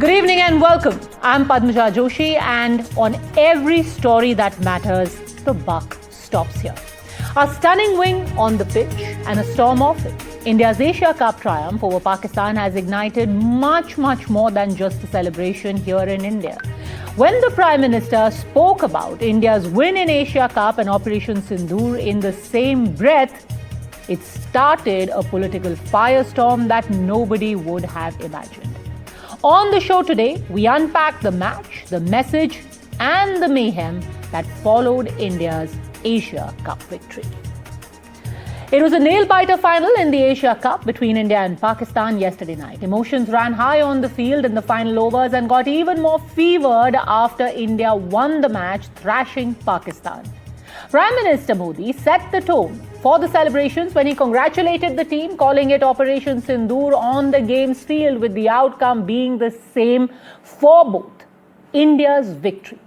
Good evening and welcome. I'm Padmaja Joshi, and on every story that matters, the buck stops here. A stunning win on the pitch and a storm off it. India's Asia Cup triumph over Pakistan has ignited much more than just a celebration here in India. When the Prime Minister spoke about India's win in Asia Cup and Operation Sindoor in the same breath, it started a political firestorm that nobody would have imagined. On the show today, we unpack the match, the message, and the mayhem that followed India's Asia Cup victory. It was a nail-biter final in the Asia Cup between India and Pakistan yesterday night. Emotions ran high on the field in the final overs and got even more fevered after India won the match, thrashing Pakistan. Prime Minister Modi set the tone for the celebrations when he congratulated the team, calling it Operation Sindoor on the game's field, with the outcome being the same for both: India's victory.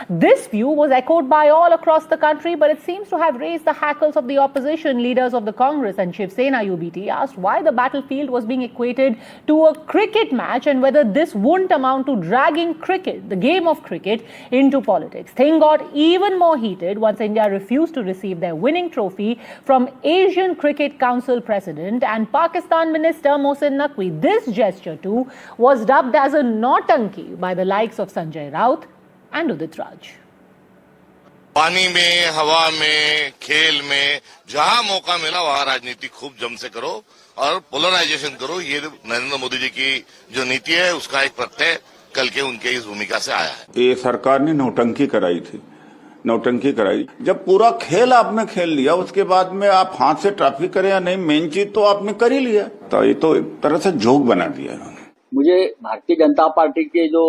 This view was echoed by all across the country, but it seems to have raised the hackles of the opposition. Leaders of the Congress and Shiv Sena UBT asked why the battlefield was being equated to a cricket match and whether this wouldn't amount to dragging cricket, the game of cricket, into politics. Things got even more heated once India refused to receive their winning trophy from Asian Cricket Council President and Pakistan Minister Mohsin Naqvi. This gesture too was dubbed as a nautanki by the likes of Sanjay Raut and Udit Raj. पानी में, हवा में, खेल में जहां मौका मिला वहां राजनीति खूब जम से करो और पोलराइजेशन करो। ये नरेंद्र मोदी जी की जो नीति है उसका एक प्रत्यय कल के उनके इस भूमिका से आया है। ये सरकार ने नौटंकी कराई थी, नौटंकी कराई। जब पूरा खेल आपने खेल लिया, उसके बाद में आप हाथ से ट्रॉफी करें या नहीं, मेन चीज तो आपने कर ही लिया। तो ये तो एक तरह से जोक बना दिया इन्होंने। मुझे भारतीय जनता पार्टी के जो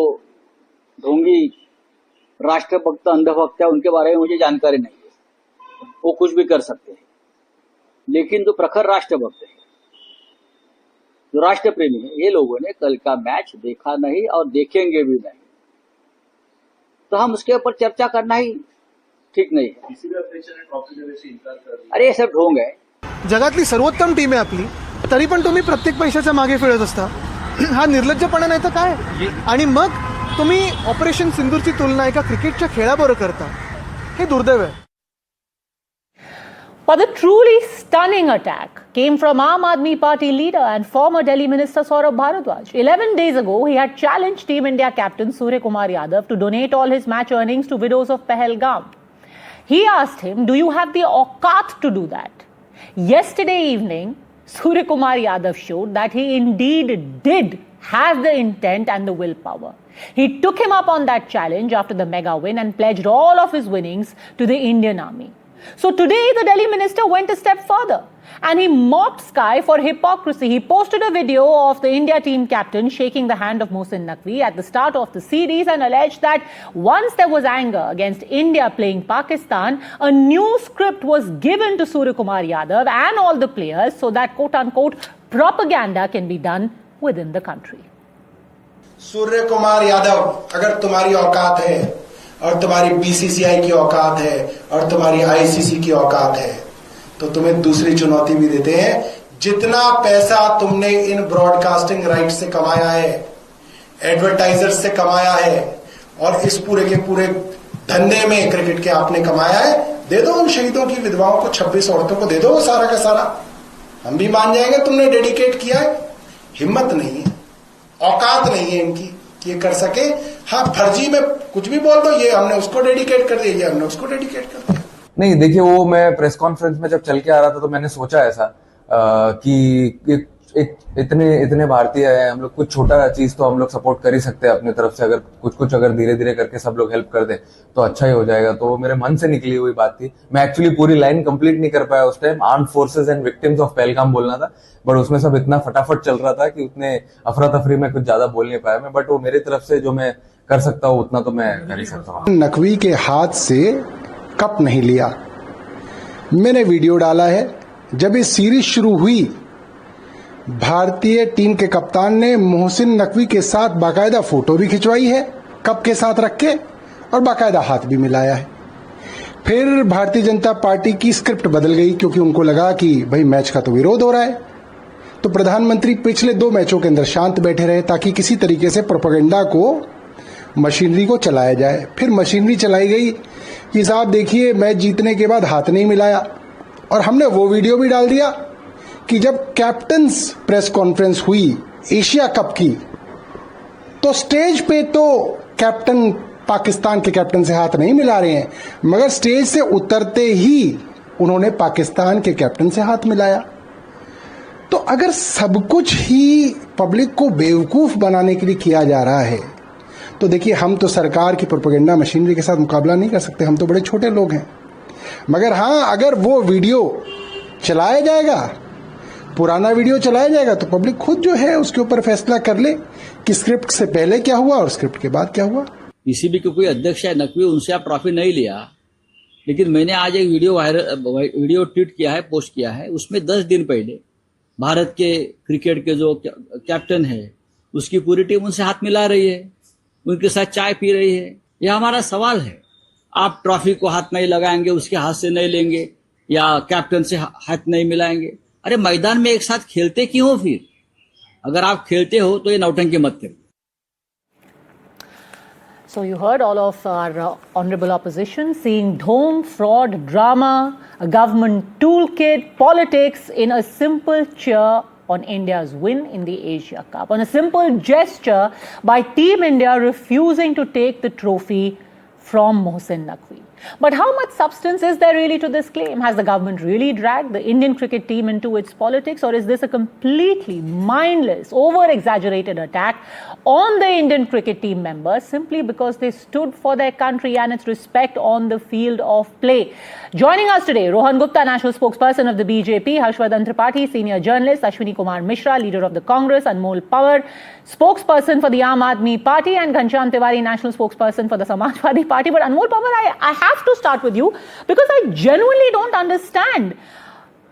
ढोंगी राष्ट्रभक्त अंधभक्त है उनके बारे में मुझे जानकारी नहीं है। वो कुछ भी कर सकते हैं, लेकिन जो प्रखर राष्ट्रभक्त है, जो राष्ट्र प्रेमी है, ये लोगों ने कल का मैच देखा नहीं और देखेंगे भी नहीं, तो हम उसके ऊपर चर्चा करना ही ठीक नहीं है। अरे ये सब ढोंग है। जगातली सर्वोत्तम टीम आहे आपली, तरी पण तुम्ही प्रत्येक पैशाच्या मागे फिरत असता। हा निर्लज्जपणा नाही तर काय? आणि मग तुम्ही ऑपरेशन सिंदूरची तुलना एका क्रिकेटच्या खेळाबरोबर करता, हे दुर्दैव आहे। But the truly stunning attack came from Aam Aadmi Party leader and former Delhi Minister Saurabh Bharadwaj. 11 days ago, he had challenged Team India captain Surya Kumar Yadav to donate all his match earnings to widows of Pahalgam. He asked him, do you have the auqat to do that? Yesterday evening, Surya Kumar Yadav showed that he indeed did have the intent and the willpower. He took him up on that challenge after the mega win and pledged all of his winnings to the Indian Army. So today, the Delhi minister went a step further and he mocked Sky for hypocrisy. He posted a video of the India team captain shaking the hand of Mohsin Naqvi at the start of the series and alleged that once there was anger against India playing Pakistan, a new script was given to Surya Kumar Yadav and all the players so that quote-unquote propaganda can be done within the country. Surya Kumar Yadav, अगर तुम्हारी औकात है और तुम्हारी BCCI की औकात है और तुम्हारी आईसीसी की औकात है, तो तुम्हें दूसरी चुनौती भी देते हैं। जितना पैसा तुमने इन ब्रॉडकास्टिंग राइट से कमाया है, एडवर्टाइजर्स से कमाया है और इस पूरे के पूरे धंधे में क्रिकेट के आपने कमाया है, दे दो उन शहीदों की विधवाओं को, 26 औरतों को दे दो वो सारा का सारा। हम भी मान जाएंगे तुमने डेडिकेट किया है। हिम्मत नहीं है, औकात नहीं है इनकी कि ये कर सके। हाँ, फर्जी में कुछ भी बोल दो, ये हमने उसको डेडिकेट कर दिया, ये हमने उसको डेडिकेट कर दिया। नहीं, देखिए, वो मैं प्रेस कॉन्फ्रेंस में जब चल के आ रहा था तो मैंने सोचा ऐसा कि इतने भारतीय हैं हम लोग, कुछ छोटा चीज तो हम लोग सपोर्ट कर ही सकते हैं अपनी तरफ से। अगर कुछ अगर धीरे धीरे करके सब लोग हेल्प कर दे तो अच्छा ही हो जाएगा। तो मेरे मन से निकली हुई बात थी। मैं एक्चुअली पूरी लाइन कंप्लीट नहीं कर पाया उस time. Armed forces and victims of Pahalgam बोलना था, बट उसमें सब इतना फटाफट चल रहा था कि उतने अफरा तफरी में कुछ ज्यादा बोल नहीं पाया मैं। बट वो मेरी तरफ से जो मैं कर सकता हूँ उतना तो मैं कर ही सकता हूँ। नकवी के हाथ से कप नहीं लिया। मैंने वीडियो डाला है, जब ये सीरीज शुरू हुई, भारतीय टीम के कप्तान ने मोहसिन नकवी के साथ बाकायदा फोटो भी खिंचवाई है, कप के साथ रख के, और बाकायदा हाथ भी मिलाया है। फिर भारतीय जनता पार्टी की स्क्रिप्ट बदल गई क्योंकि उनको लगा कि भाई मैच का तो विरोध हो रहा है, तो प्रधानमंत्री पिछले 2 मैचों के अंदर शांत बैठे रहे ताकि किसी तरीके से प्रोपेगेंडा को, मशीनरी को चलाया जाए। फिर मशीनरी चलाई गई कि साहब देखिए मैच जीतने के बाद हाथ नहीं मिलाया, और हमने वो वीडियो भी डाल दिया कि जब कैप्टन्स प्रेस कॉन्फ्रेंस हुई एशिया कप की, तो स्टेज पे तो कैप्टन पाकिस्तान के कैप्टन से हाथ नहीं मिला रहे हैं, मगर स्टेज से उतरते ही उन्होंने पाकिस्तान के कैप्टन से हाथ मिलाया। तो अगर सब कुछ ही पब्लिक को बेवकूफ बनाने के लिए किया जा रहा है, तो देखिए हम तो सरकार की प्रोपेगेंडा मशीनरी के साथ मुकाबला नहीं कर सकते, हम तो बड़े छोटे लोग हैं। मगर हां, अगर वो वीडियो चलाया जाएगा, पुराना वीडियो चलाया जाएगा, तो पब्लिक खुद जो है उसके ऊपर फैसला कर ले कि स्क्रिप्ट से पहले क्या हुआ और स्क्रिप्ट के बाद क्या हुआ। पीसीबी के कोई अध्यक्ष है नकवी, उनसे आप ट्रॉफी नहीं लिया, लेकिन मैंने आज एक वीडियो ट्वीट किया है, पोस्ट किया है, उसमें 10 दिन पहले भारत के क्रिकेट के जो कैप्टन है उसकी पूरी टीम उनसे हाथ मिला रही है, उनके साथ चाय पी रही है। यह हमारा सवाल है। आप ट्रॉफी को हाथ नहीं लगाएंगे, उसके हाथ से नहीं लेंगे, या कैप्टन से हाथ नहीं मिलाएंगे। अरे मैदान में एक साथ खेलते क्यों हो? फिर अगर आप खेलते हो तो ये नौटंकी मत करिए। So you heard all of our honorable opposition seeing dhom, fraud, drama, a government toolkit, politics in a simple cheer on India's win in the Asia Cup, on a simple gesture by Team India refusing to take the trophy from Mohsin Naqvi. But how much substance is there really to this claim? Has the government really dragged the Indian cricket team into its politics, or is this a completely mindless, over-exaggerated attack on the Indian cricket team members simply because they stood for their country and its respect on the field of play? Joining us today, Rohan Gupta, national spokesperson of the BJP, Harshvardhan Tripathi, senior journalist, Ashwini Kumar Mishra, leader of the Congress, Anmol Pawar, spokesperson for the Aam Aadmi Party, and Ghanshyam Tiwari, national spokesperson for the Samajwadi Party. But Anmol Pawar, I have to start with you because I genuinely don't understand.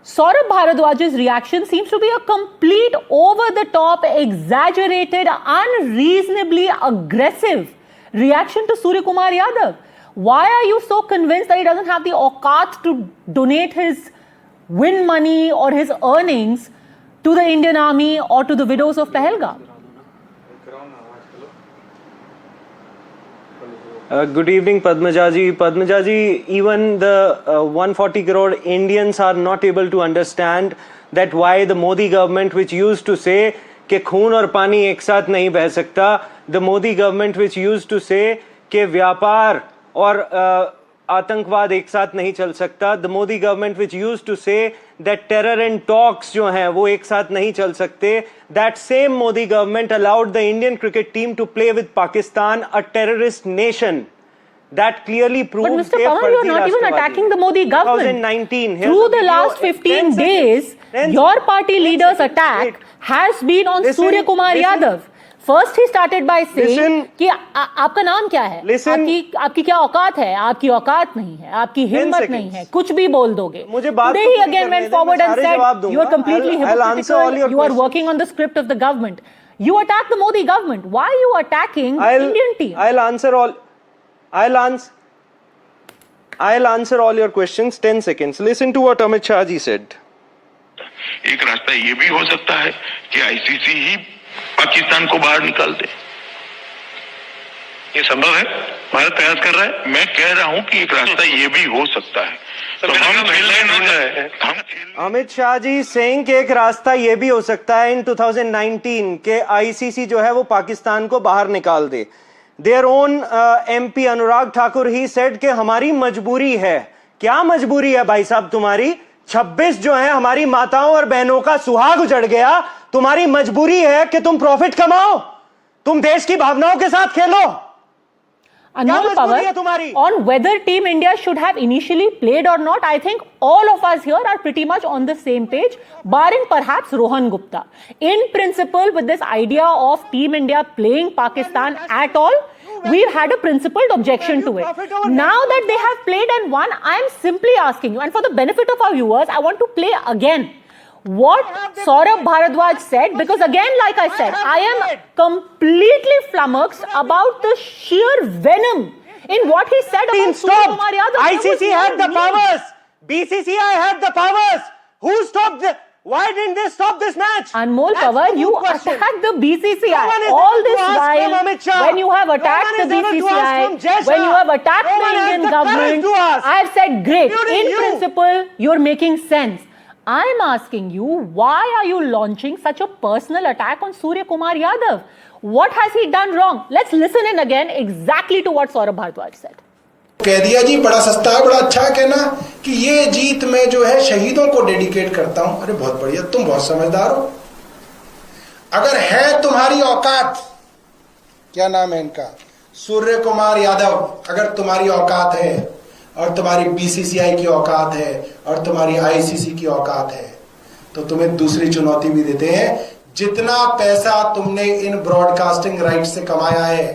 Saurabh Bharadwaj's reaction seems to be a complete over-the-top, exaggerated, unreasonably aggressive reaction to Surya Kumar Yadav. Why are you so convinced that he doesn't have the auqat to donate his win money or his earnings to the Indian Army or to the widows of Pahalgam? Good evening, Padmajaji. Padmajaji, even the 140 crore Indians are not able to understand that why the Modi government, which used to say कि खून और पानी एक साथ नहीं बह सकता, the Modi government which used to say कि व्यापार और आतंकवाद एक साथ नहीं चल सकता, the Modi government which used to say that terror and talks जो हैं वो एक साथ नहीं चल सकते, that same Modi government allowed the Indian cricket team to play with Pakistan, a terrorist nation. That clearly proves. But Mr. Pawar, you are not even attacking the Modi government. 2019. Through the last 15 days, your party leader's attack has been on Surya Kumar Yadav. First he started by saying कि आपका नाम क्या है, आपकी क्या औकात है, आपकी औकात नहीं है, आपकी हिम्मत नहीं है, कुछ भी बोल दोगे. Today he again went forward and said you are completely hypocritical, you are working on the script of the government. You attack the Modi government. Why are you attacking the Indian team? I'll answer all your questions. 10 seconds. Listen to what Amit Shah ji said. एक रास्ता ये भी हो सकता है कि ICC ही पाकिस्तान को बाहर निकाल दे। ये संभव है, भारत प्रयास कर रहा है। मैं कह रहा हूं कि एक रास्ता ये भी हो सकता है, तो हम अमित शाह जी saying कि एक रास्ता ये भी हो सकता है इन 2019 के आईसीसी जो है वो पाकिस्तान को बाहर निकाल दे। Their own MP Anurag Thakur he said कि हमारी मजबूरी है। क्या मजबूरी है भाई साहब तुम्हारी? 26 जो है हमारी माताओं और बहनों का सुहाग उजड़ गया। तुम्हारी मजबूरी है कि तुम प्रॉफिट कमाओ, तुम देश की भावनाओं के साथ खेलो। Anmol Pawar, on whether Team India should have initially played or not, I think all of us here are pretty much on the same page, barring perhaps Rohan Gupta. In principle, with this idea of Team India playing Pakistan at all, we've had a principled objection to it. Now that they have played and won, I am simply asking you, and for the benefit of our viewers, I want to play again what Saurabh Bharadwaj said, because again, like I said, I am completely flummoxed about the sheer venom in what he said about Surya Kumar Yadav. ICC had the powers. BCCI had the powers. Who stopped Why didn't they stop this match? Anmol That's Pawar, the you good question. attacked the No BCCI. one is All able to this ask from while, Amit Shah. when you have attacked No the one is able to ask from Jay BCCI, when Shah. you have attacked No the one has Indian the courage government, to ask. I have said, great. Including In you. principle, you're making sense. I'm asking you, why are you launching such a personal attack on Surya Kumar Yadav? What has he done wrong? Let's listen in again exactly to what Saurabh Bhardwaj said. कह दिया जी, बड़ा सस्ता है, बड़ा अच्छा है कहना कि ये जीत मैं जो है शहीदों को डेडिकेट करता हूं। अरे बहुत बढ़िया, तुम बहुत समझदार हो। अगर है तुम्हारी औकात, क्या नाम है इनका, सूर्य कुमार यादव, अगर तुम्हारी औकात है और तुम्हारी बीसीसीआई की औकात है और तुम्हारी आईसीसी की औकात है, तो तुम्हें दूसरी चुनौती भी देते हैं। जितना पैसा तुमने इन ब्रॉडकास्टिंग राइट से कमाया है,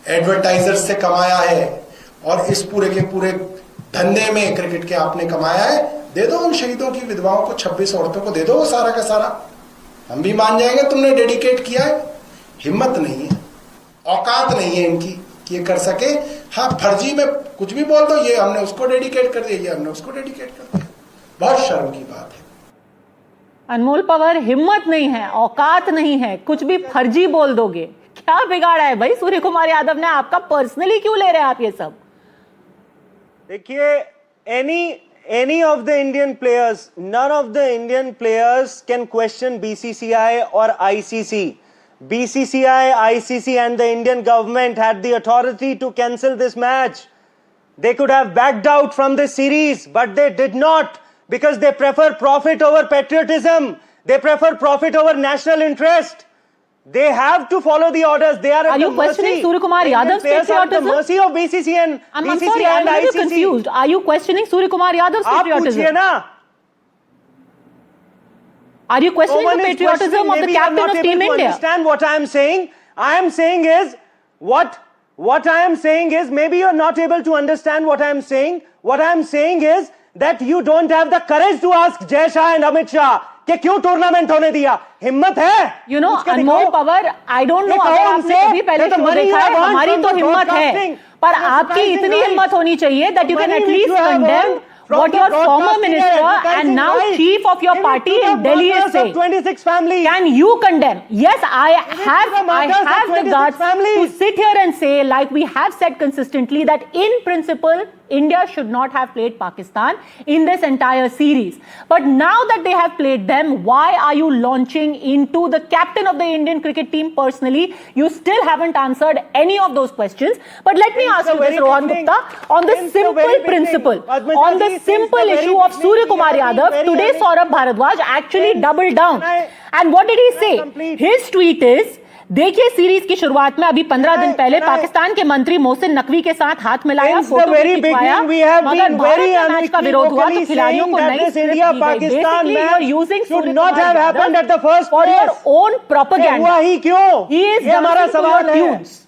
एडवर्टाइजर से कमाया है और इस पूरे के पूरे धंधे में क्रिकेट के आपने कमाया है, दे दो उन शहीदों की विधवाओं को, 26 औरतों को दे दो वो सारा का सारा। हम भी मान जाएंगे तुमने डेडिकेट किया है। हिम्मत नहीं है, औकात नहीं है इनकी कि ये कर सके। हाँ, फर्जी में कुछ भी बोल दो, ये हमने उसको डेडिकेट कर दिया, ये हमने उसको डेडिकेट कर दिया। बहुत शर्म की बात है। अनमोल पवार, हिम्मत नहीं है, औकात नहीं है, कुछ भी फर्जी बोल दोगे। क्या बिगाड़ा है भाई सूर्य कुमार यादव ने आपका? पर्सनली क्यों ले रहे हैं आप ये सब? देखिए, any of the Indian players, none of the Indian players can question BCCI or ICC. BCCI, ICC and the Indian government had the authority to cancel this match. They could have backed out from this series, but they did not, because they prefer profit over patriotism. They prefer profit over national interest. They have to follow the orders. They are at you the questioning mercy. Surya Kumar The Indian Yadav's players are at the patriotism? mercy of BCCI and I'm BCCI sorry, I'm and a little ICC. confused. Are you questioning Surya Kumar Yadav's आप patriotism? पूछिए ना. Are you questioning No the one is patriotism questioning. of the Maybe you are captain not of Team able to India? understand what I am saying. I am saying is what I am saying is, maybe you are not able to understand what I am saying. What I am saying is that you don't have the courage to ask Jay Shah and Amit Shah कि क्यों tournament होने दिया। हिम्मत है? You know, Anmol Pawar, I don't know अगर आपने कभी पहले शो देखा है, हमारी तो हिम्मत है, पर आपकी इतनी हिम्मत होनी चाहिए that you can at least condemn what your former minister and now chief of your party in Delhi is saying. 26 families. Can you condemn? Yes, I have the guts to sit here and say, like we have said consistently, that in principle, India should not have played Pakistan in this entire series. But now that they have played them, why are you launching into the captain of the Indian cricket team personally? You still haven't answered any of those questions. But let me ask you this, Rohan Gupta, on the simple principle, on the simple issue of Surya Kumar Yadav, today Saurabh Bhardwaj actually doubled down. And what did he say? His tweet is, देखिए series की शुरुआत में अभी 15 दिन पहले पाकिस्तान के मंत्री मोहसिन नकवी के साथ हाथ मिलाया, फोटो खिंचवाया, मगर भारत में मैच का विरोध हुआ तो खिलाड़ियों को नई स्क्रिप्ट दी गई। Basically, you are using Surya Kumar Yadav for your own propaganda. He is dancing to your tunes.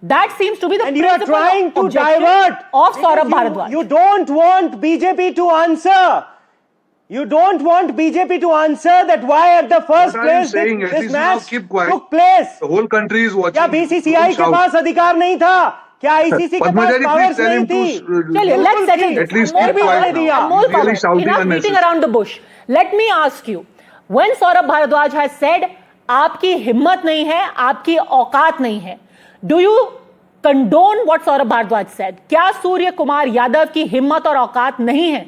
That seems to be the principal objective of Saurabh Bhardwaj. You don't want BJP to answer. You don't want BJP to answer that why at the first place this match took place. The whole country is watching. क्या BCCI के पास अधिकार नहीं था? क्या ICC के पास powers नहीं थी? चलिए, let's settle this. At least Anmol keep quiet Pawar, now. Anmol Really Pawar, shouting enough beating unnecessary. around the bush. Let me ask you, when Saurabh Bhardwaj has said, आपकी हिम्मत नहीं है, आपकी औकात नहीं है, do you condone what Saurabh Bhardwaj said? क्या सूर्य कुमार यादव की हिम्मत और औकात नहीं है?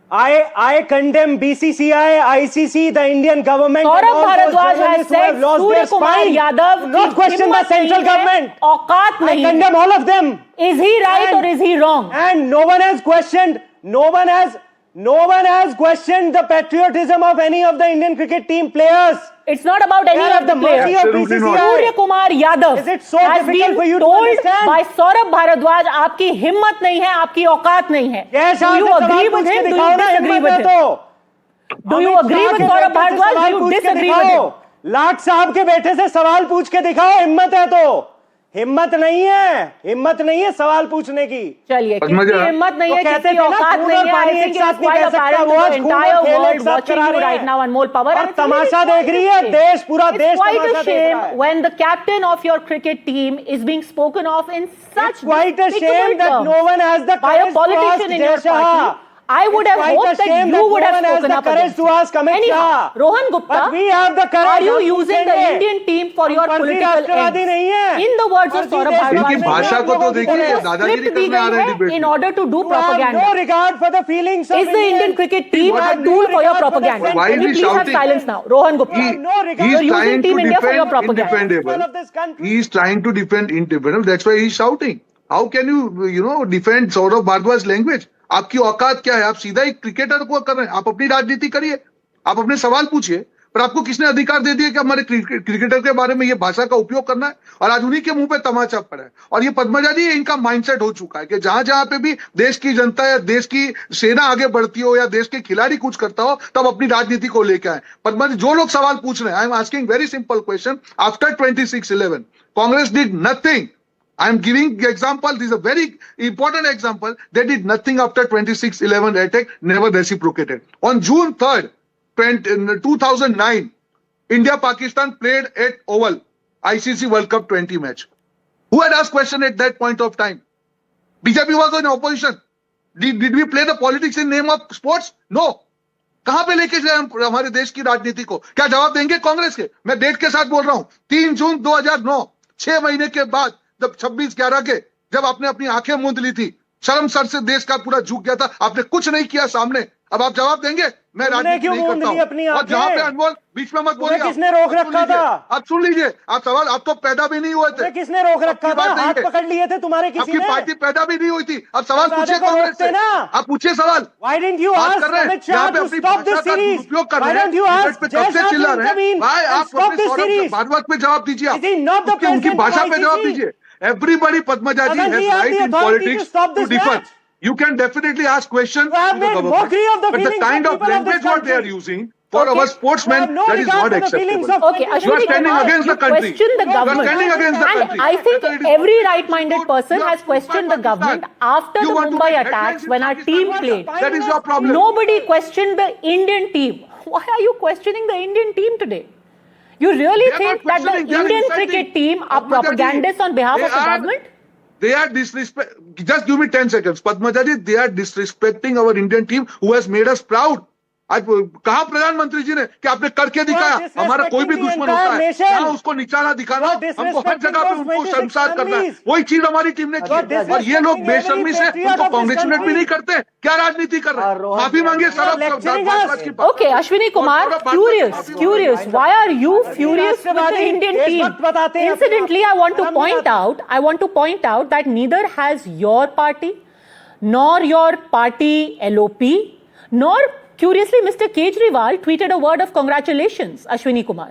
I condemn BCCI, ICC, the Indian government. Saurabh Bhardwaj has said Surya Kumar Yadav not question the central government. औकात नहीं. I condemn all of them. Is he right or is he wrong? And no one has questioned the patriotism of any of the Indian cricket team players. It's not about any of the players. Absolutely not. Surya Kumar Yadav Is it so has difficult been for you to told understand? by Saurabh Bhardwaj, आपकी हिम्मत नहीं है, आपकी औकात नहीं है. Yes, Do you agree with him? Do you disagree with him? Do you agree with Saurabh Bhardwaj? Do you disagree with him? लाट साहब के बेटे से सवाल पूछ के दिखाओ, हिम्मत है तो। हिम्मत नहीं है सवाल पूछने की। चलिए, किसकी हिम्मत नहीं है, किसकी औकात नहीं है, I think it's quite apparent to the entire world watching you right now, Anmol Pawar. और तमाशा देख रही है देश, पूरा देश It's quite तमाशा a देख रहा shame है। when the captain of your cricket team is being spoken of in such It's quite a shame despicable that terms no one has the by a courage to ask politician in Jay your Shah. party. I would have hoped that you would have spoken up against to ask Amit Anyhow, Shah. Rohan Gupta, But we have the courage. are you हम using the पूछेंगे। Indian team for your फर्जी political राष्ट्रवादी ends? नहीं है। In the words of फर्जी Saurabh देशवादी Bhardwaj, नहीं है। भाषा को तो देखिए, उनको दादागिरी script दी करने आ रहे हैं गई डिबेट है in में। order to do You have propaganda. no regard for the feelings of Is the Indian cricket team You a have tool no for your regard for the propaganda? Why Can is you he please have shouting? silence now? Rohan Gupta. He, no regard. he's You're using trying to Team India for your defend propaganda. indefendable. Of this country. He is trying to defend indefendable. That's why he's shouting. How can you defend Saurabh Bhardwaj language? आपकी औकात क्या है? आप सीधा एक cricketer को कर रहे हैं। आप अपनी राजनीति करिए, आप अपने सवाल पूछिए, पर आपको किसने अधिकार दे दिया कि हमारे क्रिकेटर के बारे में ये भाषा का उपयोग करना है? और आज उन्हीं के मुंह पे तमाचा पड़ा है। और ये पद्मजा जी, इनका माइंडसेट हो चुका है कि जहां जहां पे भी देश की जनता या देश की सेना आगे बढ़ती हो या देश के खिलाड़ी कुछ करता हो, तब अपनी राजनीति को लेकर आए। पद्मजा जी, जो लोग सवाल पूछ रहे हैं, I am asking very simple question. After 26/11 Congress did nothing. I am giving example. This is a very important example. They did nothing after 26/11 attack, never reciprocated. On June 3rd, 2009, India-Pakistan played at Oval, ICC World Cup 20 match. Who had asked question at that point of time? BJP was in opposition. Did we play the politics in name of sports? No. कहां पे लेके जाए हम हमारे देश की राजनीति को? क्या जवाब देंगे कांग्रेस के? मैं डेट के साथ बोल रहा हूं, 3 जून 2009, 6 महीने के बाद, जब 26/11 के, जब आपने अपनी आंखें मूंद ली थी, शर्म सर से देश का पूरा झुक गया था, आपने कुछ नहीं किया सामने। अब आप जवाब देंगे? मैं राजनीति नहीं करता हूं। और जहां पे अनमोल बीच में मत बोलिए। किसने रोक रखा था? आप सुन लीजिए, आप सवाल, आप तो पैदा भी नहीं हुए थे। किसने रोक रखा था? हाथ पकड़ लिए थे तुम्हारे किसी ने? आपकी पार्टी पैदा भी नहीं हुई थी। अब सवाल पूछिए कांग्रेस से, आप पूछिए सवाल। Why didn't you ask Amit Shah to stop this series? Why don't you ask Jay Shah to intervene and stop this series? Bhardwaj पे जवाब दीजिए आप। Is he not the उनकी president भाषा of पे जवाब ICC? दीजिए। Everybody, Padmaja ji, Doesn't has he have right the in authority to politics stop to this differ. match? You can definitely ask questions You have to the made government. mockery of the But the feelings kind of of people of this language what they are country. using for Okay. our sportsmen, You have no that is regard not for the feelings acceptable. of Okay, You are Ashwini standing Kumar, against you the country. question the You are government. standing against the And country. I think Whether it is every politics, right-minded sport, person you has are questioned the Pakistan. government after You the want to Mumbai make headlines attacks in when our team Pakistan. played. That is your problem. Nobody questioned the Indian team. Why are you questioning the Indian team today? You really They are think not that the questioning, they are Indian inciting. cricket team are Padmaja ji, propagandists on behalf of the government? They are disrespect. Just give me 10 seconds. Padmaja ji, they are disrespecting our Indian team who has made us proud. आज कहा प्रधानमंत्री जी ने कि आपने करके दिखाया, हमारा कोई भी दुश्मन होता है जहां उसको निचाना दिखाना, हमको हर जगह पे उनको शर्मसार करना है। वही चीज हमारी टीम ने की। और ये लोग बेशर्मी से उनको कांग्रेचुलेट भी नहीं करते। क्या राजनीति कर रहे हैं? माफी मांगिए sir. Okay, Ashwini Kumar, curious. Why are you furious with the Indian team? Incidentally, I want to point out that neither has your party, nor your party LOP, nor curiously, Mr. Kejriwal tweeted a word of congratulations, Ashwini Kumar.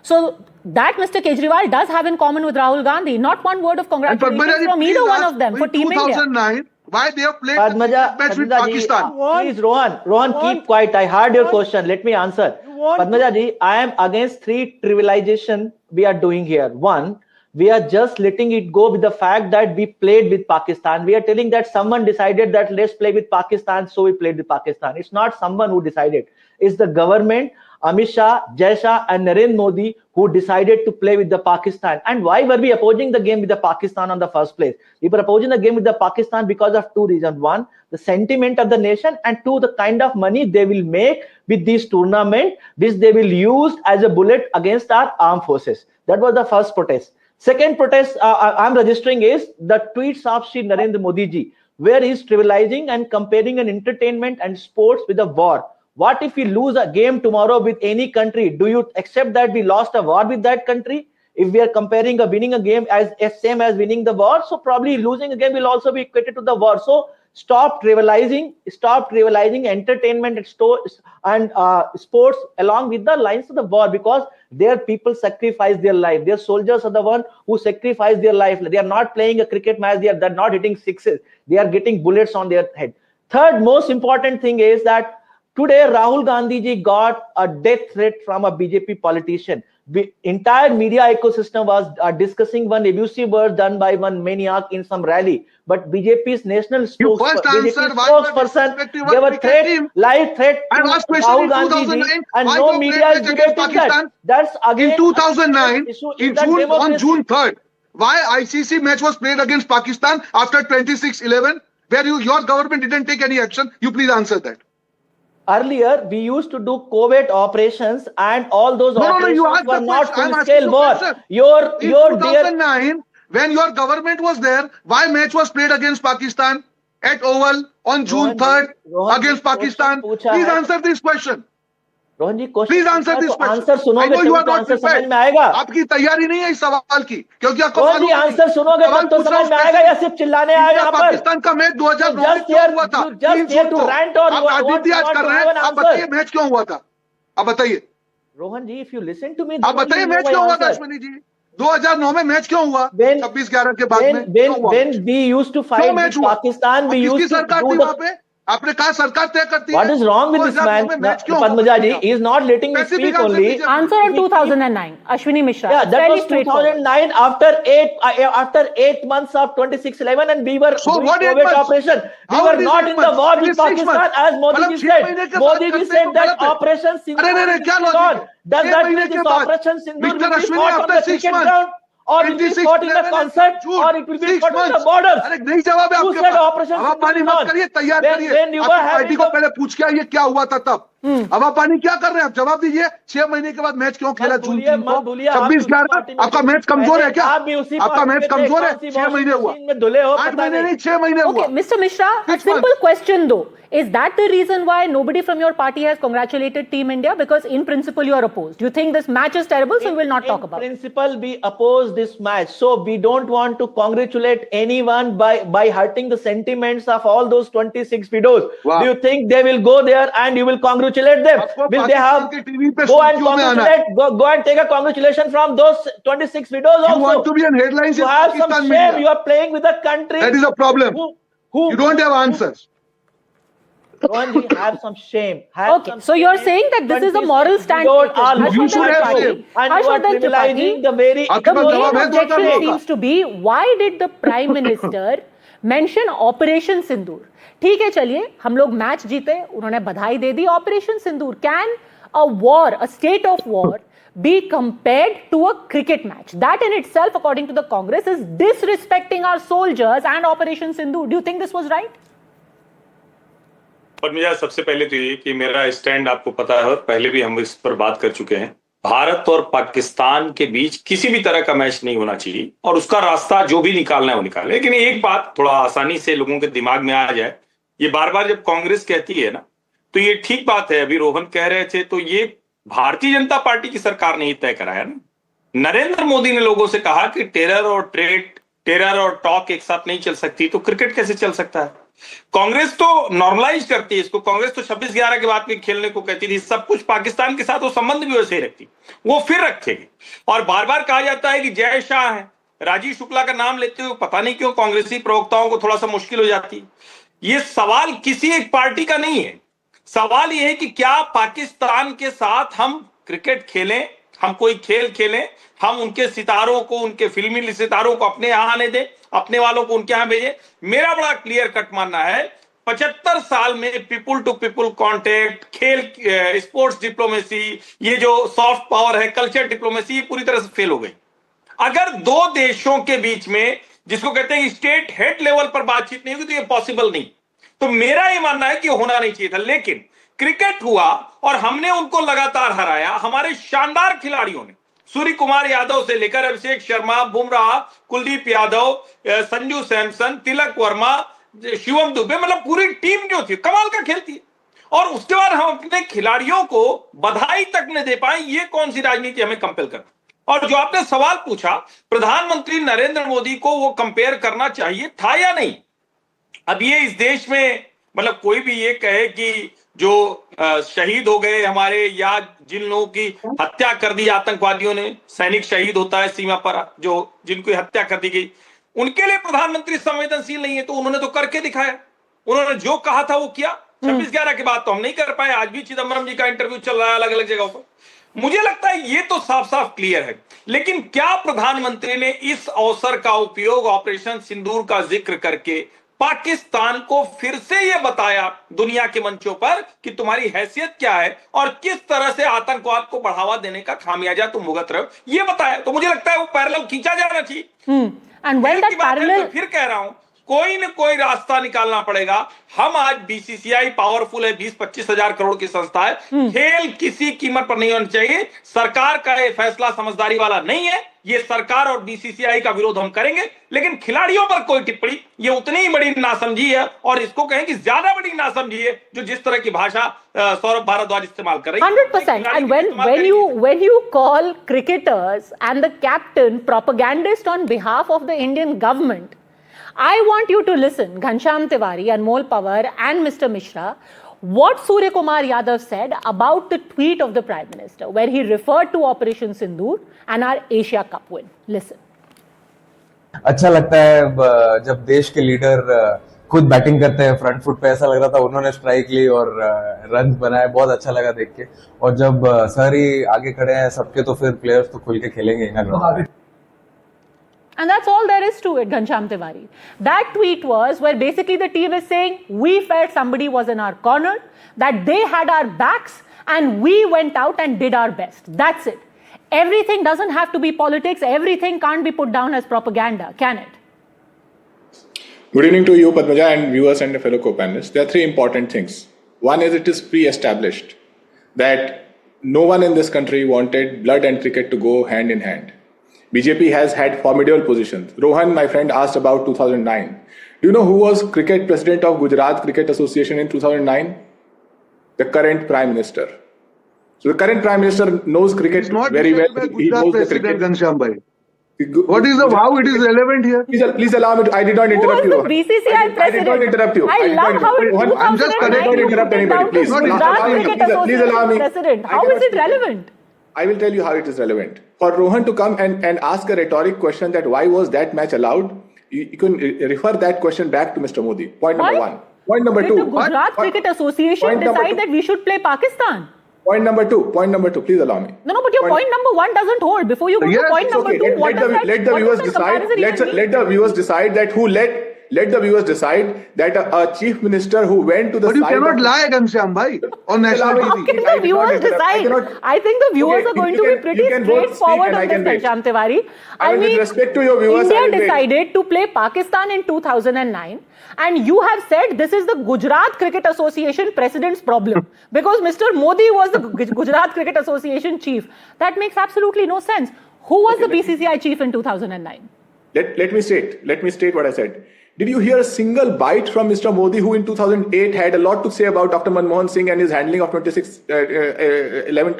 So that Mr. Kejriwal does have in common with Rahul Gandhi. Not one word of congratulations from either one of them for Team India. 2009, why they have played Padmaja, match with Padmaja ji, Pakistan? please, Rohan, keep quiet. I heard your question. Let me answer. Padmaja ji, I am against 3 trivialization we are doing here. 1, we are just letting it go with the fact that we played with Pakistan. We are telling that someone decided that let's play with Pakistan, so we played with Pakistan. It's not someone who decided. It's the government, Amit Shah, Jay Shah and Narendra Modi who decided to play with the Pakistan. And why were we opposing the game with the Pakistan on the first place? We were opposing the game with the Pakistan because of 2 reasons. 1, the sentiment of the nation, and 2, the kind of money they will make with this tournament, which they will use as a bullet against our armed forces. That was the first protest. Second protest I'm registering is the tweets of Shri Narendra Modi ji, where he is trivializing and comparing an entertainment and sports with a war. What if we lose a game tomorrow with any country? Do you accept that we lost a war with that country? If we are comparing winning a game as same as winning the war, so probably losing a game will also be equated to the war. So stop trivializing entertainment and sports along with the lines of the war, because their people sacrifice their life. Their soldiers are the one who sacrifice their life. They are not playing a cricket match. They're not hitting sixes. They are getting bullets on their head. Third most important thing is that today Rahul Gandhi ji got a death threat from a BJP politician. The entire media ecosystem was discussing one abusive word done by one maniac in some rally. But BJP's national spokesperson gave a threat, live threat to Rahul Gandhi ji, and no media is debating that. That's again in 2009, on June 3rd. Why ICC match was played against Pakistan after 26/11? where your government didn't take any action? You please answer that. Earlier, we used to do covert operations, and all those operations you asked were the not question. I'm full-scale asking you war. a question. Your In dear 2009, when your government was there, why match was played against Pakistan at Oval on June 3rd against Pakistan? Please answer this question. Rohan ji, Please answer this question. Answer I सुनोगे know you तभी are तो not answer समझ prepared. में आएगा। आपकी तैयारी नहीं है इस सवाल की, क्योंकि आपको रोहन जी, मालूम नहीं। आंसर सुनोगे सवाल तब तो पूछ रहा समझ हूं में आएगा, या सिर्फ चिल्लाने आए इंडिया यहाँ पर? पाकिस्तान का मैच 2009 में क्यों हुआ था? just here to rant or आप you राजनीति आज want कर to रहे have an हैं, आप answer? बताइए मैच क्यों हुआ था? आप बताइए, रोहन जी, if you listen to me, आप बताइए मैच क्यों हुआ था अश्विनी जी? 2009 में मैच क्यों हुआ? 26/11 के बाद में क्यों हुआ? when we used to fight क्यों with मैच हुआ? Pakistan, we किसकी used to सरकार do थी the... वहां पे? आपने कहा सरकार तय करती है। What is wrong with this 2009 man? में मैच क्यों हुआ? Padmaja ji, he is not letting me Specific speak answer only. दीजिए। Answer on 2009, Ashwini Mishra. Yeah, It's that fairly was straightforward. 2009 after 8 months of 26/11, and we were So doing what 8 covert months? operation. We How were it is not 8 in the months? war It with is 6 Pakistan, months. as Modi मतलब ji 6 said. महीने के बाद Modi ji करते said तो that गलत है। Operation Sindoor अरे will क्या be लॉजिक on. है? Does 6 that महीने mean के this बाद Operation Sindoor mister will be Ashwini fought on after the 6 cricket months ground, or it will be 26 fought in the 11 concert, or it will be 6 fought on the months borders? अरे नहीं जवाब है Who आपके said पास। Operation हवा Sindoor पानी is मत on? करिए, तैयार करिए। When you were आपकी पार्टी having को पहले पूछ के आइए क्या हुआ था तब। हवा पानी क्या कर रहे हैं आप? जवाब दीजिए। 6 महीने के बाद मैच क्यों खेला जून 3 को? 26/11 आपका मैच कमजोर है क्या? आपका मैच कमजोर है? 6 महीने हुआ, 8 महीने नहीं 6 महीने हुआ। Okay, Mr. Mishra, a simple question though. Is that the reason why nobody from your party has congratulated Team India? Because in principle you are opposed. You think this match is terrible, so we will not talk about it. In principle, we oppose this match. So we don't want to congratulate anyone by hurting the sentiments of all those 26 widows. Wow. Do you think they will go there and you will congratulate them? आपको Will they have Pakistan की TV पे go and सुर्खियों में आना है। congratulate, go and take a congratulation from those 26 widows You also? want to be in headlines You in have some Pakistan shame. media. You are playing with a country. That is a problem. Who You don't have answers. Rohan ji, have some shame. Have Okay, some so you're shame. saying that this is a 26 moral stand widows taken. are You should have Tripathi, shame. And you are Harshvardhan criminalizing Tripathi, the very आपके the pass main जवाब है objection 2009 का। seems to be, why did the Prime Minister mention Operation Sindoor? ठीक है, चलिए हम लोग match जीते, उन्होंने बधाई दे दी Operation Sindoor. Can a war, a state of war, be compared to a cricket match? That in itself, according to the Congress, is disrespecting our soldiers and Operation Sindoor. Do you think this was right? Padmaja, सबसे पहले तो ये कि मेरा stand आपको पता है और पहले भी हम इस पर बात कर चुके हैं। भारत और पाकिस्तान के बीच किसी भी तरह का मैच नहीं होना चाहिए और उसका रास्ता जो भी निकालना है वो निकाले। लेकिन एक बात थोड़ा आसानी से लोगों के दिमाग में आ जाए, ये बार बार जब कांग्रेस कहती है ना, तो ये ठीक बात है। अभी रोहन कह रहे थे, तो ये भारतीय जनता पार्टी की सरकार ने तय कराया ना। नरेंद्र मोदी ने लोगों से कहा कि टेरर और टॉक एक साथ नहीं चल सकती, तो क्रिकेट कैसे चल सकता है? कांग्रेस तो नॉर्मलाइज करती है इसको। कांग्रेस तो 26/11 के बाद में खेलने को कहती थी, सब कुछ पाकिस्तान के साथ वो संबंध भी वैसे ही रखती, वो फिर रखेगी। और बार बार कहा जाता है कि जय शाह है, राजीव शुक्ला का नाम लेते हुए पता नहीं क्यों कांग्रेसी प्रवक्ताओं को थोड़ा सा मुश्किल हो जाती है। ये सवाल किसी एक पार्टी का नहीं है, सवाल यह है कि क्या पाकिस्तान के साथ हम क्रिकेट खेलें, हम कोई खेल खेलें, हम उनके सितारों को, उनके फिल्मी सितारों को अपने यहां आने दें, अपने वालों को उनके यहां भेजें। मेरा बड़ा क्लियर कट मानना है, 75 साल में पीपुल टू पीपुल कांटेक्ट, खेल, स्पोर्ट्स डिप्लोमेसी, ये जो सॉफ्ट पावर है, कल्चर डिप्लोमेसी, ये पूरी तरह से फेल हो गई। अगर दो देशों के बीच में, जिसको कहते हैं स्टेट हेड लेवल पर बातचीत नहीं होगी, तो ये पॉसिबल नहीं। तो मेरा ये मानना है कि होना नहीं चाहिए था। लेकिन क्रिकेट हुआ और हमने उनको लगातार हराया। हमारे शानदार खिलाड़ियों ने, सूर्य कुमार यादव से लेकर अभिषेक शर्मा, बुमराह, कुलदीप यादव, संजू सैमसन, तिलक वर्मा, शिवम दुबे, मतलब पूरी टीम जो थी कमाल का खेलती है। और उसके बाद हम अपने खिलाड़ियों को बधाई तक न दे पाए, ये कौन सी राजनीति हमें कंपेल कर? और जो आपने सवाल पूछा, प्रधानमंत्री नरेंद्र मोदी को वो कंपेयर करना चाहिए था या नहीं? अब ये इस देश में, मतलब कोई भी ये कहे कि जो शहीद हो गए हमारे, या जिन लोगों की हत्या कर दी आतंकवादियों ने, सैनिक शहीद होता है सीमा पर, जो जिनको हत्या कर दी गई, उनके लिए प्रधानमंत्री संवेदनशील नहीं है। तो उन्होंने तो करके दिखाया, उन्होंने जो कहा था वो किया। 26/11 के बाद तो हम नहीं कर पाए। आज भी चिदम्बरम जी का इंटरव्यू चल रहा है अलग अलग जगहों पर। मुझे लगता है ये तो साफ साफ क्लियर है। लेकिन क्या प्रधानमंत्री ने इस अवसर का उपयोग ऑपरेशन सिंदूर का जिक्र करके पाकिस्तान को फिर से यह बताया दुनिया के मंचों पर कि तुम्हारी हैसियत क्या है और किस तरह से आतंकवाद को बढ़ावा देने का खामियाजा तुम भुगत रहे हो, ये बताया? तो मुझे लगता है वो पैरेलल खींचा जाना चाहिए। And when that parallel, फिर कह रहा हूं, कोई न कोई रास्ता निकालना पड़ेगा। हम आज बीसीसीआई पावरफुल है, 20-25 हजार करोड़ की संस्था है, खेल किसी कीमत पर नहीं होना चाहिए। सरकार का ये फैसला समझदारी वाला नहीं है। ये सरकार और बीसीसीआई का विरोध हम करेंगे, लेकिन खिलाड़ियों पर कोई टिप्पणी ये उतनी ही बड़ी नासमझी है, और इसको कहें कि ज्यादा बड़ी नासमझी है जो जिस तरह की भाषा सौरभ भारद्वाज इस्तेमाल कर रही है। 100%. And when you call cricketers and the captain propagandist on behalf of the Indian government, I want you to listen, Ghanshyam Tiwari, Anmol Pawar and Mr. Mishra, what Surya Kumar Yadav said about the tweet of the Prime Minister, where he referred to Operation Sindoor and our Asia Cup win. Listen. अच्छा लगता है जब देश के leader खुद batting करते हैं front foot पे। ऐसा लग रहा था उन्होंने स्ट्राइक ली और रन बनाए, बहुत अच्छा लगा देख के। और जब सर ही आगे खड़े हैं सबके, तो फिर प्लेयर्स तो खुल के खेलेंगे ना। And that's all there is to it, Ghanshyam Tiwari. That tweet was where basically the team is saying we felt somebody was in our corner, that they had our backs, and we went out and did our best. That's it. Everything doesn't have to be politics. Everything can't be put down as propaganda, can it? Good evening to you, Padmaja, and viewers and fellow co-panelists. There are three important things. One is it is pre-established that no one in this country wanted blood and cricket to go hand in hand. BJP has had formidable positions. Rohan, my friend, asked about 2009. Do you know who was cricket president of Gujarat Cricket Association in 2009? The current Prime Minister. So the current Prime Minister knows cricket very well. He knows the cricket. Ghanshyam bhai. What is how it is relevant here? Please allow me. I did not interrupt you. Who was the BCCI president? I did not interrupt you. I love how in 2009 I'm just connecting. Don't interrupt anybody. Please. Please allow me. President. How is it relevant? I will tell you how it is relevant. For Rohan to come and ask a rhetoric question that why was that match allowed, you can refer that question back to Mr. Modi. Point number one. Point number two. Did the Gujarat Cricket Association decide that we should play Pakistan? Point number two. Please allow me. No, but your point number one doesn't hold. Before you go to point number two, let the viewers decide. Let the viewers decide that who let the viewers decide that a chief minister who went to the But you cannot lie, Ghanshyam bhai, on national How TV. can the viewers decide? I think the viewers are going to be pretty straightforward on this, Ghanshyam Tiwari. I mean, with respect to your viewers, India decided to play Pakistan in 2009, and you have said this is the Gujarat Cricket Association president's problem because Mr. Modi was the Gujarat Cricket Association chief. That makes absolutely no sense. Who was the BCCI chief in 2009? Let me state what I said. Did you hear a single bite from Mr. Modi, who in 2008 had a lot to say about Dr. Manmohan Singh and his handling of 2611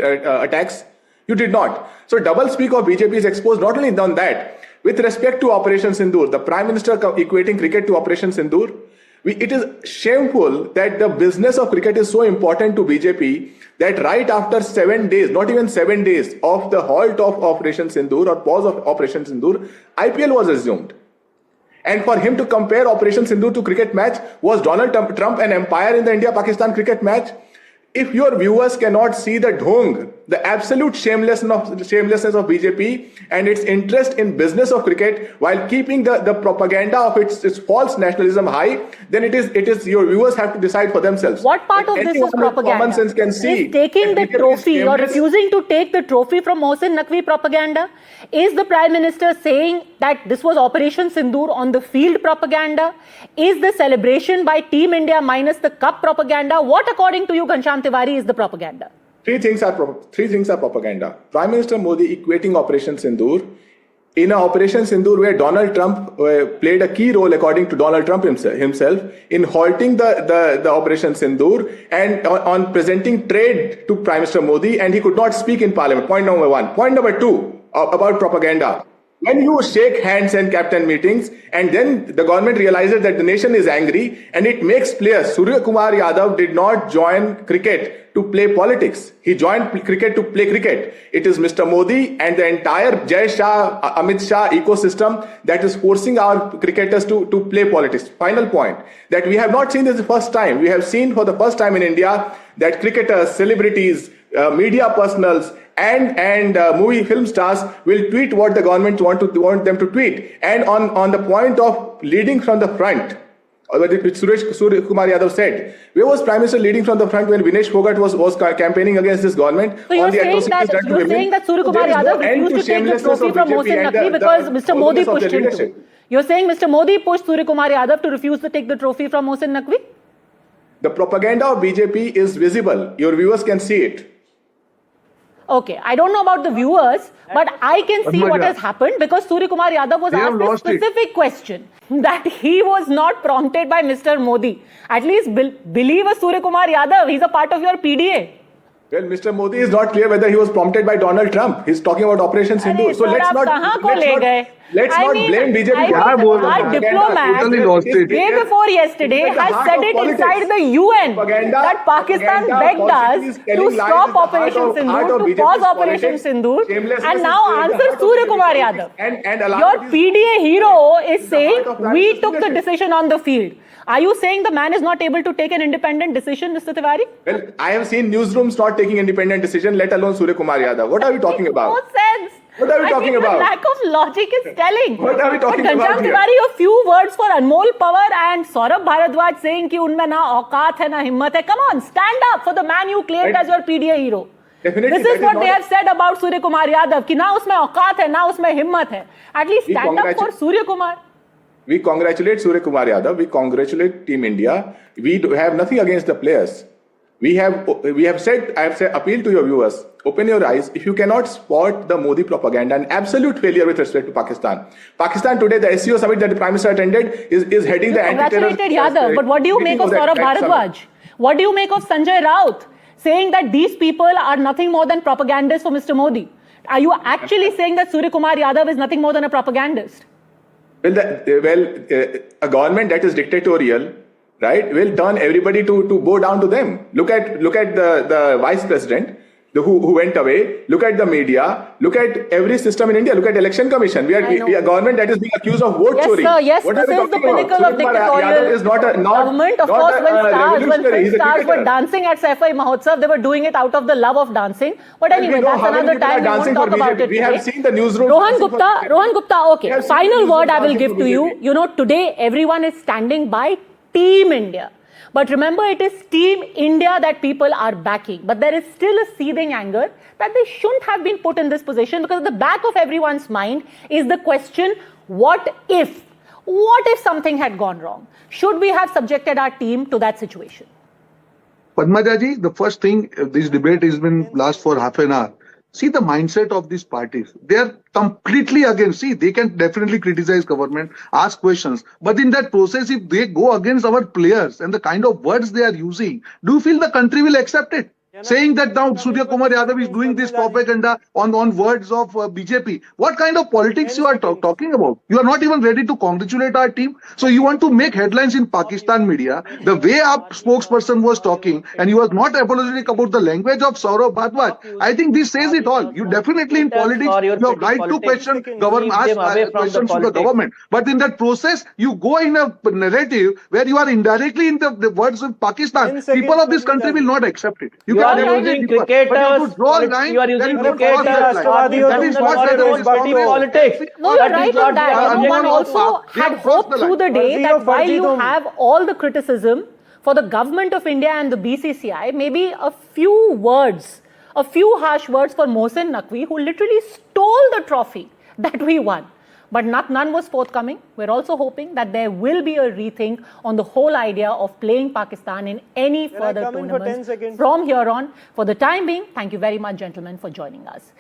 attacks? You did not. So double speak of BJP is exposed not only on that. With respect to Operation Sindoor, the Prime Minister equating cricket to Operation Sindoor, it is shameful that the business of cricket is so important to BJP that right after 7 days, not even 7 days, of the halt of Operation Sindoor or pause of Operation Sindoor, IPL was resumed. And for him to compare Operation Sindoor to cricket match, was Donald Trump an empire in the India-Pakistan cricket match? If your viewers cannot see the dhong, the absolute shamelessness of BJP and its interest in business of cricket while keeping the propaganda of its false nationalism high, then it is your viewers have to decide for themselves. What part of this is propaganda? Common sense can see. Is taking the trophy or refusing to take the trophy from Mohsin Naqvi propaganda? Is the Prime Minister saying that this was Operation Sindoor on the field propaganda? Is the celebration by Team India minus the cup propaganda? What, according to you, Ghanshyam Tiwari, is the propaganda? Three things are propaganda. Prime Minister Modi equating Operation Sindoor in an Operation Sindoor where Donald Trump played a key role, according to Donald Trump himself, in halting the Operation Sindoor and on presenting trade to Prime Minister Modi, and he could not speak in Parliament. Point number one. Point number two, about propaganda. When you shake hands in captain meetings and then the government realizes that the nation is angry and it makes players, Surya Kumar Yadav did not join cricket to play politics. He joined cricket to play cricket. It is Mr. Modi and the entire Jai Shah, Amit Shah ecosystem that is forcing our cricketers to play politics. Final point, that we have not seen this the first time. We have seen for the first time in India that cricketers, celebrities, media personals and movie film stars will tweet what the government want them to tweet. And on the point of leading from the front, which Surya Kumar Yadav said, where was Prime Minister leading from the front when Vinesh Phogat was campaigning against this government? So you're saying that Surya Kumar Yadav refused to take the trophy from Mohsin Naqvi because Mr. Modi pushed him to. You're saying Mr. Modi pushed Surya Kumar Yadav to refuse to take the trophy from Mohsin Naqvi? The propaganda of BJP is visible. Your viewers can see it. Okay, I don't know about the viewers, but I can see what has happened because Surya Kumar Yadav was asked a specific question that he was not prompted by Mr. Modi. At least believe a Surya Kumar Yadav, he's a part of your PDA. Well, Mr. Modi is not clear whether he was prompted by Donald Trump. He's talking about Operation Sindoor. So let's not blame BJP. Our diplomat, day before yesterday, has said it inside the UN that Pakistan begged us to stop Operation Sindoor, to pause Operation Sindoor, and now answer Surya Kumar Yadav. Your PDA hero is saying we took the decision on the field. Are you saying the man is not able to take an independent decision, Mr. Tiwari? Well, I have seen newsrooms not taking independent decision, let alone Surya Kumar Yadav. What are we talking about? No sense. What are we talking about? The lack of logic is telling. What are we talking but about? Ghanshyam Tiwari, a few words for Anmol Pawar and Saurabh Bharadwaj saying कि उनमें ना औकात है ना हिम्मत है. Come on, stand up for the man you claimed as your PDA hero. Definitely, this is what they have said about Surya Kumar Yadav कि ना उसमें औकात है ना उसमें हिम्मत है. At least stand up for Surya Kumar. We congratulate Surya Kumar Yadav. We congratulate Team India. We have nothing against the players. We have said, I have said, appeal to your viewers, open your eyes. If you cannot spot the Modi propaganda, an absolute failure with respect to Pakistan. Pakistan today, the SCO summit that the Prime Minister attended is heading the anti-terror. Congratulated Yadav, but what do you make of Saurabh Bharadwaj? What do you make of Sanjay Raut saying that these people are nothing more than propagandists for Mr. Modi? Are you actually saying that Surya Kumar Yadav is nothing more than a propagandist? Well, a government that is dictatorial, right, will turn everybody to bow down to them. Look at the vice president who went away. Look at the media. Look at every system in India. Look at election commission. We are a government that is being accused of vote chori. Yes, sir. Yes, this is the pinnacle of dictatorial is not government. Of course, when film stars were dancing at Saifai Mahotsav, they were doing it out of the love of dancing. But anyway, that's another time. We won't talk about it. We have seen the newsroom. Rohan Gupta. Okay, final word I will give to you. You know, today everyone is standing by Team India. But remember, it is Team India that people are backing. But there is still a seething anger that they shouldn't have been put in this position because at the back of everyone's mind is the question, what if? What if something had gone wrong? Should we have subjected our team to that situation? Padmaja ji, the first thing, this debate has been last for half an hour. See the mindset of these parties. They are completely against. See, they can definitely criticize government, ask questions. But in that process, if they go against our players and the kind of words they are using, do you feel the country will accept it? Saying that now Surya Kumar Yadav is doing this propaganda on words of BJP. What kind of politics you are talking about? You are not even ready to congratulate our team. So you want to make headlines in Pakistan media. The way our spokesperson was talking and he was not apologetic about the language of Saurabh Bharadwaj. I think this says it all. You definitely in politics, you have right to question government, ask questions to the government. But in that process, you go in a narrative where you are indirectly in the words of Pakistan. People of this country will not accept it. You are using cricketers. You are using cricketers. That is not party politics. No, you're right on that. One also had hope through the day that while you have all the criticism for the government of India and the BCCI, maybe a few words, a few harsh words for Mohsin Naqvi, who literally stole the trophy that we won. But none was forthcoming. We're also hoping that there will be a rethink on the whole idea of playing Pakistan in any further tournaments from here on. For the time being, thank you very much, gentlemen, for joining us.